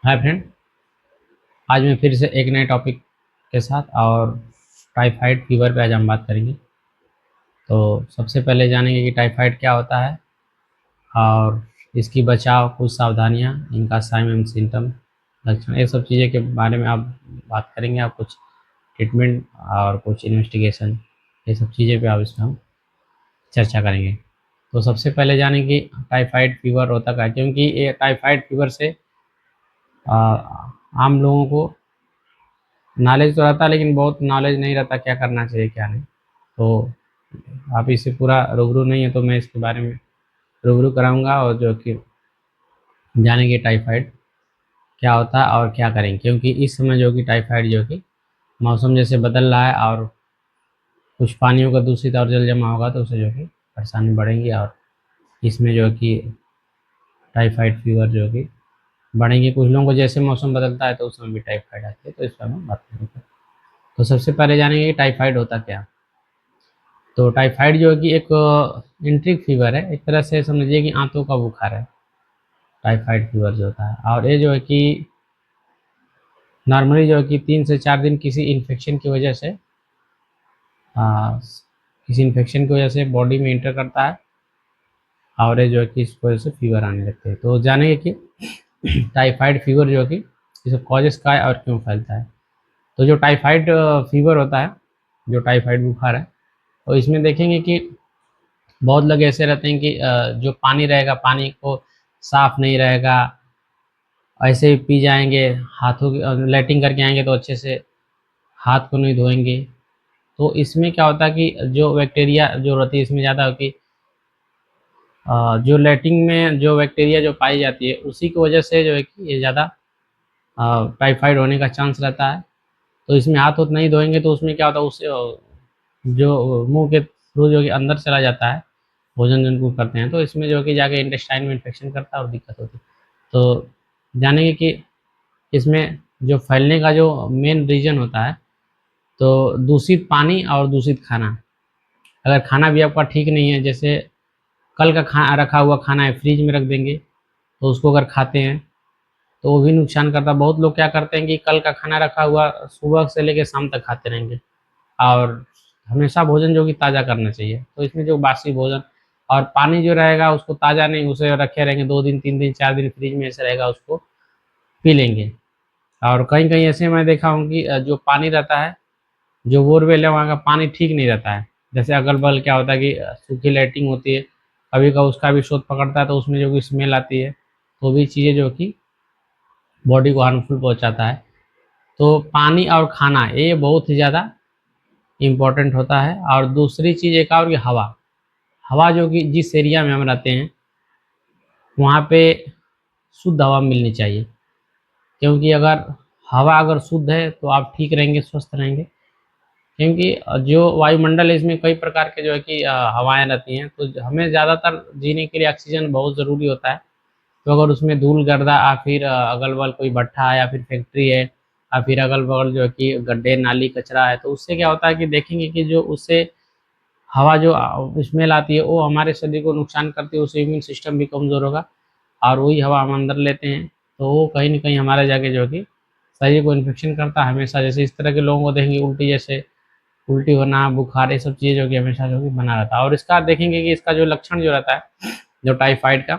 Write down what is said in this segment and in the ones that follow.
Hi friend, आज मैं फिर से एक नए टॉपिक के साथ और टाइफाइड फीवर पे आज हम बात करेंगे। तो सबसे पहले जानेंगे कि टाइफाइड क्या होता है और इसकी बचाव, कुछ सावधानियाँ, इनका साइन एंड सिम्टम, लक्षण, ये सब चीज़ें के बारे में आप बात करेंगे। आप कुछ ट्रीटमेंट और कुछ इन्वेस्टिगेशन, ये सब चीज़ें पे आप इसमें हम चर्चा करेंगे। तो सबसे पहले जानें कि टाइफाइड फीवर होता क्या है, क्योंकि ये टाइफाइड फीवर से आ, आम लोगों को नॉलेज तो रहता है, लेकिन बहुत नॉलेज नहीं रहता क्या करना चाहिए क्या नहीं। तो आप इससे पूरा रूबरू नहीं है, तो मैं इसके बारे में रूबरू कराऊंगा और जो कि जानेंगे टाइफाइड क्या होता है और क्या करेंगे। क्योंकि इस समय जो कि टाइफाइड जो कि मौसम जैसे बदल रहा है और कुछ पानियों का दूषित और जल जमा होगा, तो उससे जो कि परेशानी बढ़ेंगी और इसमें जो कि टाइफाइड फीवर जो कि बढ़ेंगे। कुछ लोगों को जैसे मौसम बदलता है तो उस समय भी टाइफाइड आती है, तो इस पर हम बात करेंगे। तो सबसे पहले जानेंगे कि टाइफाइड होता क्या। तो टाइफाइड जो है कि एक एंट्रिक फीवर है, एक तरह से समझिए कि आंतों का बुखार है टाइफाइड फीवर जो होता है। और ये जो है कि नॉर्मली जो है कि 3 से 4 दिन किसी इन्फेक्शन की वजह से बॉडी में इंटर करता है और ये जो है कि इस वजह से फीवर आने लगते हैं। तो जानेंगे कि टाइफाइड फीवर जो है कि इसका कॉजेस क्या है और क्यों फैलता है। तो जो टाइफाइड फीवर होता है, जो टाइफाइड बुखार है, तो इसमें देखेंगे कि बहुत लोग ऐसे रहते हैं कि जो पानी रहेगा, पानी को साफ नहीं रहेगा, ऐसे ही पी जाएंगे, हाथों की लैट्रिन करके आएंगे तो अच्छे से हाथ को नहीं धोएंगे। तो इसमें क्या होता है कि जो बैक्टीरिया जो रहती है इसमें ज़्यादा कि जो लैट्रिन में जो बैक्टीरिया जो पाई जाती है, उसी की वजह से जो है कि ये ज़्यादा टाइफाइड होने का चांस रहता है। तो इसमें हाथ उत नहीं धोएंगे तो उसमें क्या होता है, उससे जो मुंह के थ्रू जो कि अंदर चला जाता है, भोजन जिनको करते हैं, तो इसमें जो कि जाके इंटेस्टाइन में इन्फेक्शन करता है और दिक्कत होती है। तो जानेंगे कि इसमें जो फैलने का जो मेन रीज़न होता है, तो दूषित पानी और दूषित खाना। अगर खाना भी आपका ठीक नहीं है, जैसे कल का खा रखा हुआ खाना है, फ्रिज में रख देंगे, तो उसको अगर खाते हैं तो वो भी नुकसान करता है। बहुत लोग क्या करते हैं कि कल का खाना रखा हुआ सुबह से लेकर शाम तक खाते रहेंगे, और हमेशा भोजन जो कि ताज़ा करना चाहिए। तो इसमें जो बासी भोजन और पानी जो रहेगा उसको ताज़ा नहीं, उसे रखे रहेंगे 2 दिन 3 दिन 4 दिन फ्रिज में ऐसे रहेगा, उसको पी लेंगे। और कहीं कहीं ऐसे मैं देखा हूँ कि जो पानी रहता है, जो बोरवेल है, वहाँ का पानी ठीक नहीं रहता है। जैसे अगल बगल क्या होता है कि सूखी लैट्रिन होती है, कभी का उसका भी शोध पकड़ता है तो उसमें जो कि स्मेल आती है, तो भी चीज़ें जो कि बॉडी को हार्मफुल पहुँचाता है। तो पानी और खाना ये बहुत ही ज़्यादा इम्पोर्टेंट होता है। और दूसरी चीज़ एक और कि हवा। हवा जो कि जिस एरिया में हम रहते हैं वहाँ पे शुद्ध हवा मिलनी चाहिए। क्योंकि अगर हवा अगर शुद्ध है तो आप ठीक रहेंगे, स्वस्थ रहेंगे। क्योंकि जो वायुमंडल है इसमें कई प्रकार के जो है कि हवाएं रहती हैं, तो हमें ज़्यादातर जीने के लिए ऑक्सीजन बहुत ज़रूरी होता है। तो अगर उसमें धूल गर्दा या फिर अगल बगल कोई भट्ठा है या फिर फैक्ट्री है या फिर अगल बगल जो है कि गड्ढे नाली कचरा है, तो उससे क्या होता है कि देखेंगे कि जो उससे हवा जो स्मेल आती है वो हमारे शरीर को नुकसान करती है, उससे इम्यून सिस्टम भी कमज़ोर होगा और वही हवा हम अंदर लेते हैं, तो वो कहीं न कहीं हमारे जाके जो है कि शरीर को इन्फेक्शन करता है हमेशा। जैसे इस तरह के लोगों को देखेंगे उल्टी, जैसे उल्टी होना, बुखार, ये सब चीज़ें जो कि हमेशा जो कि बना रहता है। और इसका देखेंगे कि इसका जो लक्षण जो रहता है, जो टाइफाइड का,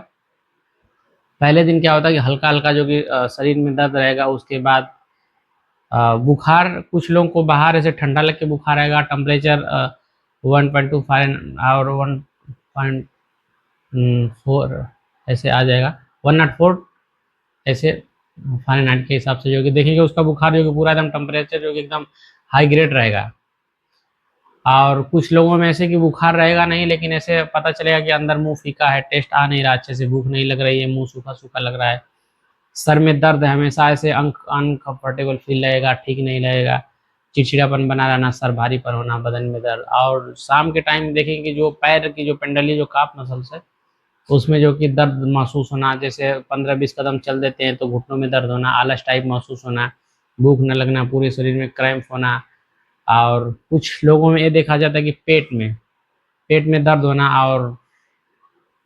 पहले दिन क्या होता है कि हल्का-हल्का जो कि शरीर में दर्द रहेगा, उसके बाद बुखार, कुछ लोगों को बाहर ऐसे ठंडा लग के बुखार आएगा, टेम्परेचर 1.2 फ़ारेन और 1.4 ऐसे आ जाएगा, 104 ऐसे फ़ारेनहाइट के हिसाब से जो कि देखेंगे उसका बुखार जो कि पूरा एकदम टेम्परेचर जो कि एकदम हाई ग्रेड रहेगा। और कुछ लोगों में ऐसे कि बुखार रहेगा नहीं, लेकिन ऐसे पता चलेगा कि अंदर मुँह फीका है, टेस्ट आ नहीं रहा अच्छे से, भूख नहीं लग रही है, मुँह सूखा-सूखा लग रहा है, सर में दर्द है, हमेशा ऐसे अनकम्फर्टेबल फील लगेगा, ठीक नहीं लगेगा, चिड़चिड़ापन बना रहना, सर भारीपन होना, बदन में दर्द। और शाम के टाइम देखेंगे कि जो पैर की जो पेंडली जो काफ मसल्स है, उसमें जो कि दर्द महसूस होना, जैसे 15-20 कदम चल देते हैं तो घुटनों में दर्द होना, आलस टाइप महसूस होना, भूख न लगना, पूरे शरीर में क्रैम्प होना। और कुछ लोगों में ये देखा जाता है कि पेट में दर्द होना और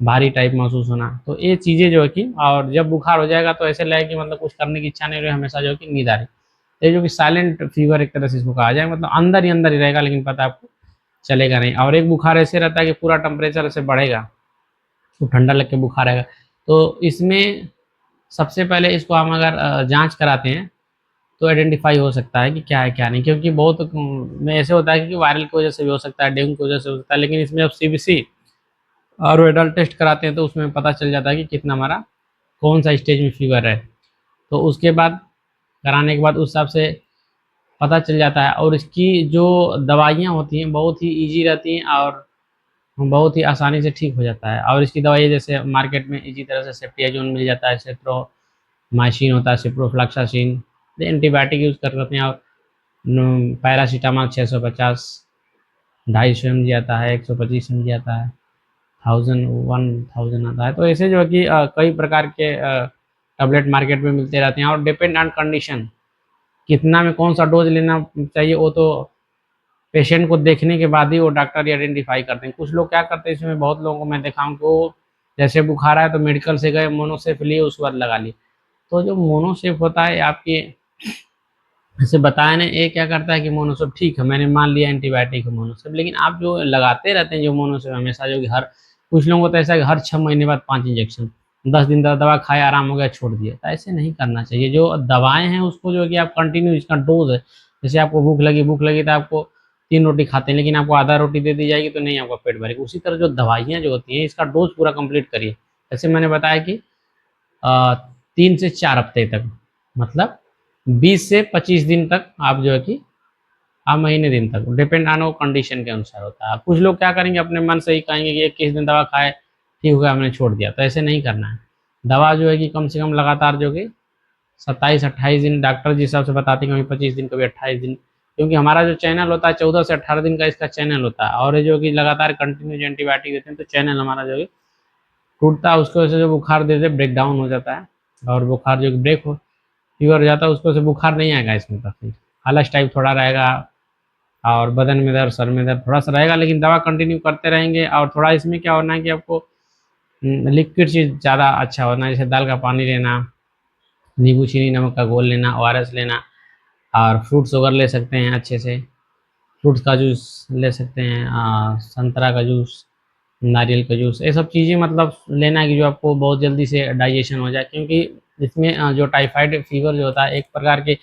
भारी टाइप महसूस होना, तो ये चीज़ें जो है कि, और जब बुखार हो जाएगा तो ऐसे लगे कि मतलब कुछ करने की इच्छा नहीं हो रही, हमेशा जो है कि नींद आ रही। तो ये जो कि साइलेंट फीवर एक तरह से इसको कहा जाए, मतलब अंदर ही रहेगा लेकिन पता आपको चलेगा नहीं। और एक बुखार ऐसे रहता है कि पूरा टेम्परेचर ऐसे बढ़ेगा, तो ठंडा लग के बुखार आएगा। तो इसमें सबसे पहले इसको हम अगर जाँच कराते हैं तो आइडेंटिफ़ाई हो सकता है कि क्या है क्या नहीं, क्योंकि बहुत में ऐसे होता है कि वायरल की वजह से भी हो सकता है, डेंगू की वजह से हो सकता है, लेकिन इसमें जब सीबीसी और एडल्ट टेस्ट कराते हैं तो उसमें पता चल जाता है कि कितना हमारा कौन सा स्टेज में फीवर है। तो उसके बाद कराने के बाद उस हिसाब से पता चल जाता है, और इसकी जो दवाइयाँ होती हैं बहुत ही ईजी रहती हैं और बहुत ही आसानी से ठीक हो जाता है। और इसकी दवाइयाँ जैसे मार्केट में ईजी तरह से सेफ्टियाज़ोन मिल जाता है, सेप्रोमाइसिन होता है, सिप्रोफ्लॉक्सासिन, एंटीबायोटिक यूज़ कर सकते हैं। और पैरासीटामॉल 650 250 mg आता है, 125 mg आता है, 1000 आता है। तो ऐसे जो है कि कई प्रकार के टैबलेट मार्केट में मिलते रहते हैं, और डिपेंड ऑन कंडीशन कितना में कौन सा डोज लेना चाहिए वो तो पेशेंट को देखने के बाद ही वो डॉक्टर ही आइडेंटिफाई करते हैं। कुछ लोग क्या करते हैं, इसमें बहुत लोगों को मैं देखा हूँ कि वो जैसे बुखार आया तो मेडिकल से गए, मोनोसेफ लिए, उसके बाद लगा लिए। तो जो मोनोसेफ होता है आपकी, जैसे बताया ना, ये क्या करता है कि मोनोसेफ ठीक है, मैंने मान लिया एंटीबायोटिक है मोनोसेफ, लेकिन आप जो लगाते रहते हैं जो मोनोसेफ हमेशा, जो कि हर कुछ लोगों को तो ऐसा है कि हर 6 महीने बाद 5 इंजेक्शन, 10 दिन तक दवा खाए, आराम हो गया, छोड़ दिया, तो ऐसे नहीं करना चाहिए। जो दवाएं हैं उसको जो है कि आप कंटिन्यू, इसका डोज है, जैसे आपको भूख लगी तो आपको 3 रोटी खाते हैं, लेकिन आपको आधा रोटी दे दी जाएगी तो नहीं आपका पेट भरेगा। उसी तरह जो दवाइयाँ जो होती हैं इसका डोज पूरा कंप्लीट करिए। जैसे मैंने बताया कि 3 से 4 हफ्ते तक, मतलब 20 से 25 दिन तक आप जो है कि महीने दिन तक, डिपेंड ऑन वो कंडीशन के अनुसार होता है। कुछ लोग क्या करेंगे, अपने मन से ही कहेंगे कि 21 दिन दवा खाए, ठीक हो गया, हमने छोड़ दिया, तो ऐसे नहीं करना है। दवा जो है कि कम से कम लगातार जो कि 27-28 दिन, डॉक्टर जिस हिसाब से बताते हैं, कभी 25 दिन, कभी 28 दिन, क्योंकि हमारा जो चैनल होता है 14 से 18 दिन का इसका चैनल होता है, और ये जो कि लगातार कंटिन्यू जो एंटीबायोटिक देते हैं तो चैनल हमारा जो है टूटता है, उसकी वजह से जो बुखार देते ब्रेक डाउन हो जाता है, और बुखार जो ब्रेक हो, फीवर हो जाता है, उसको से बुखार नहीं आएगा इसमें, काफ़ी आलस टाइप थोड़ा रहेगा, और बदन में दर्द, सर में दर्द थोड़ा सा रहेगा, लेकिन दवा कंटिन्यू करते रहेंगे। और थोड़ा इसमें क्या होना है कि आपको लिक्विड चीज़ ज़्यादा अच्छा होना है, जैसे दाल का पानी लेना, नींबू चीनी नमक का घोल लेना, ओआरएस लेना, और फ्रूट्स वगैरह ले सकते हैं अच्छे से, फ्रूट्स का जूस ले सकते हैं, संतरा का जूस, नारियल का जूस, ये सब चीज़ें मतलब लेना है कि जो आपको बहुत जल्दी से डाइजेशन हो जाए, क्योंकि इसमें जो टाइफाइड फीवर जो होता है एक प्रकार के,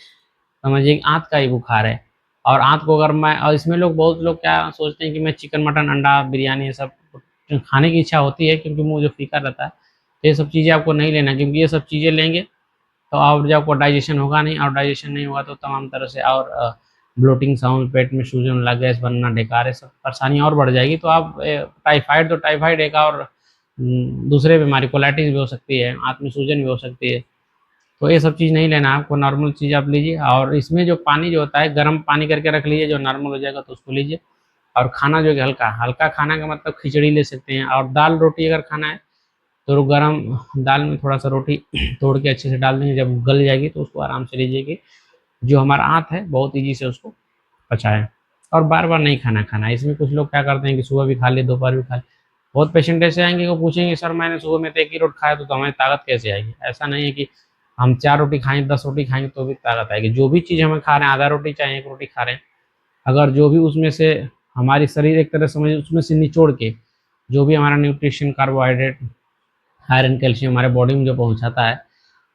समझिए कि आँत का ही बुखार है। और आँत को अगर मैं, और इसमें बहुत लोग क्या सोचते हैं कि मैं चिकन, मटन, अंडा, बिरयानी ये सब खाने की इच्छा होती है, क्योंकि मुँह जो फीका रहता है, तो ये सब चीज़ें आपको नहीं लेना, क्योंकि ये सब चीज़ें लेंगे तो और जो आपको डाइजेशन होगा नहीं, और डाइजेशन नहीं होगा तो तमाम तरह से, और ब्लोटिंग साउंड, पेट में सूजन, लग गैस बनना, ढेकारे, सब परेशानियाँ और बढ़ जाएगी। तो आप टाइफाइड तो टाइफाइड एक, और दूसरे बीमारी कोलाइटिस भी हो सकती है, आँत में सूजन भी हो सकती है। तो ये सब चीज़ नहीं लेना है आपको, नॉर्मल चीज़ आप लीजिए। और इसमें जो पानी जो होता है गर्म पानी करके रख लीजिए, जो नॉर्मल हो जाएगा तो उसको लीजिए। और खाना जो कि हल्का हल्का खाना का मतलब खिचड़ी ले सकते हैं, और दाल रोटी अगर खाना है तो गरम दाल में थोड़ा सा रोटी तोड़ के अच्छे से डाल देंगे, जब गल जाएगी तो उसको आराम से लीजिए कि जो हमारा आँत है बहुत ईजी से उसको पचाएँ। और बार बार नहीं खाना है। इसमें कुछ लोग क्या करते हैं कि सुबह भी खा लिए, दोपहर भी खा लिए। बहुत पेशेंट ऐसे आएंगे, वो पूछेंगे सर मैंने सुबह में तो एक ही रोटी खाया, तो हमें ताकत कैसे आएगी? ऐसा नहीं है कि हम 4 रोटी खाएँ, 10 रोटी खाएँगे तो भी ताकत आएगी। जो भी चीज़ हम खा रहे हैं, आधा रोटी चाहे 1 रोटी खा रहे हैं, अगर जो भी उसमें से हमारी शरीर एक तरह से समझिए उसमें से निचोड़ के जो भी हमारा न्यूट्रिशन, कार्बोहाइड्रेट, आयरन, कैल्शियम हमारे बॉडी में जो पहुँचाता है,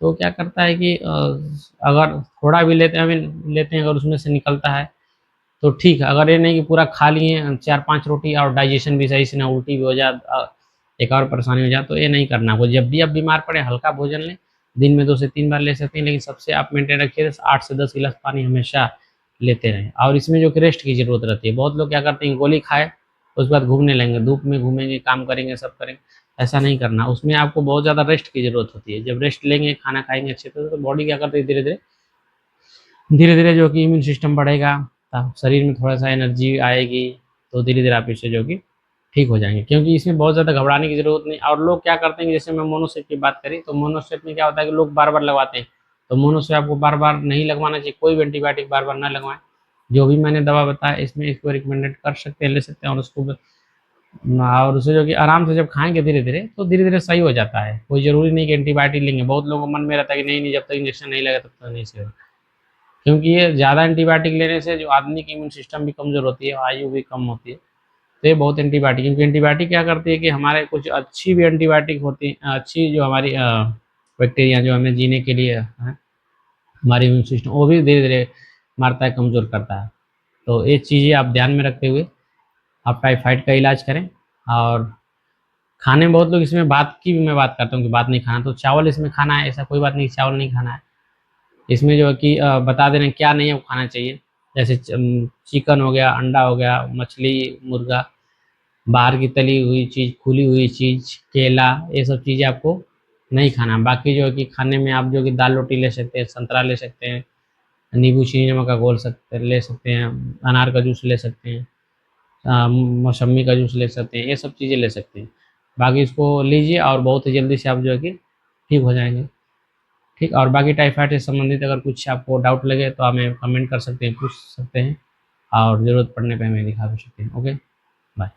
तो क्या करता है कि अगर थोड़ा भी लेते हैं अगर उसमें से निकलता है तो ठीक है। अगर ये नहीं कि पूरा खा लिए 4-5 रोटी और डाइजेशन भी सही से ना, उल्टी भी हो जाए, एक और परेशानी हो जाए, तो ये नहीं करना आपको। जब भी आप बीमार पड़े हल्का भोजन लें, दिन में 2 से 3 बार ले सकते हैं, लेकिन सबसे आप मेंटेन रखिए 8 से 10 गिलास पानी हमेशा लेते रहें। और इसमें जो कि रेस्ट की ज़रूरत रहती है, बहुत लोग क्या करते हैं गोली खाए उसके बाद घूमने लगेंगे, धूप में घूमेंगे, काम करेंगे, सब करेंगे, ऐसा नहीं करना। उसमें आपको बहुत ज़्यादा रेस्ट की ज़रूरत होती है। जब रेस्ट लेंगे, खाना खाएँगे अच्छे से, तो बॉडी क्या करती है, धीरे-धीरे जो कि इम्यून सिस्टम बढ़ेगा, शरीर में थोड़ा-सा एनर्जी आएगी, तो धीरे-धीरे आप इससे जो कि ठीक हो जाएँगे। क्योंकि इसमें बहुत ज़्यादा घबराने की ज़रूरत नहीं। और लोग क्या करते हैं, जैसे मैं मोनोसेप की बात करी, तो मोनोसेप में क्या होता है कि लोग बार-बार लगवाते हैं, तो मोनोसेप आपको बार-बार नहीं लगवाना चाहिए, कोई भी एंटीबायोटिक बार-बार ना लगवाएँ। जो भी मैंने दवा बताया इसमें इसको रिकमेंडेड कर सकते हैं, ले सकते हैं, और उसको और उसे जो कि आराम से जब खाएँगे धीरे-धीरे, तो धीरे-धीरे सही हो जाता है। कोई ज़रूरी नहीं कि एंटीबायोटिक लेंगे। बहुत लोगों को मन में रहता है कि नहीं, नहीं जब तक इंजेक्शन नहीं लगेगा तब तक नहीं सही होगा। क्योंकि ये ज़्यादा एंटीबायोटिक लेने से जो आदमी की इम्यून सिस्टम भी कमज़ोर होती है, आयु भी कम होती है। तो ये बहुत एंटीबायोटिक, क्योंकि एंटीबायोटिक क्या करती है कि हमारे कुछ अच्छी भी एंटीबायोटिक होती हैं, अच्छी जो हमारी बैक्टीरिया जो हमें जीने के लिए हैं, हमारी इम्यून सिस्टम वो भी धीरे-धीरे मारता है, कमज़ोर करता है। तो ये चीज़ें आप ध्यान में रखते हुए आप टाइफाइड का इलाज करें। और खाने में बहुत लोग इसमें भात की भी मैं बात करता हूँ कि भात नहीं खाना, तो चावल इसमें खाना है, ऐसा कोई बात नहीं चावल नहीं खाना है। इसमें जो है कि बता दे रहे हैं क्या नहीं है वो खाना चाहिए। जैसे चिकन हो गया, अंडा हो गया, मछली, मुर्गा, बाहर की तली हुई चीज़, खुली हुई चीज़, केला, ये सब चीज़ें आपको नहीं खाना। बाकी जो है कि खाने में आप जो कि दाल रोटी ले सकते हैं, संतरा ले सकते हैं, नींबू चीनी नमक का घोल ले सकते हैं, अनार का जूस ले सकते हैं, मौसम्मी का जूस ले सकते हैं, ये सब चीज़ें ले सकते हैं। बाकी इसको लीजिए और बहुत ही जल्दी से आप जो है कि ठीक हो जाएँगे। ठीक, और बाकी टाइफाइड से संबंधित अगर कुछ आपको डाउट लगे तो हमें कमेंट कर सकते हैं, पूछ सकते हैं और ज़रूरत पड़ने पे हमें दिखा भी सकते हैं। Okay, bye.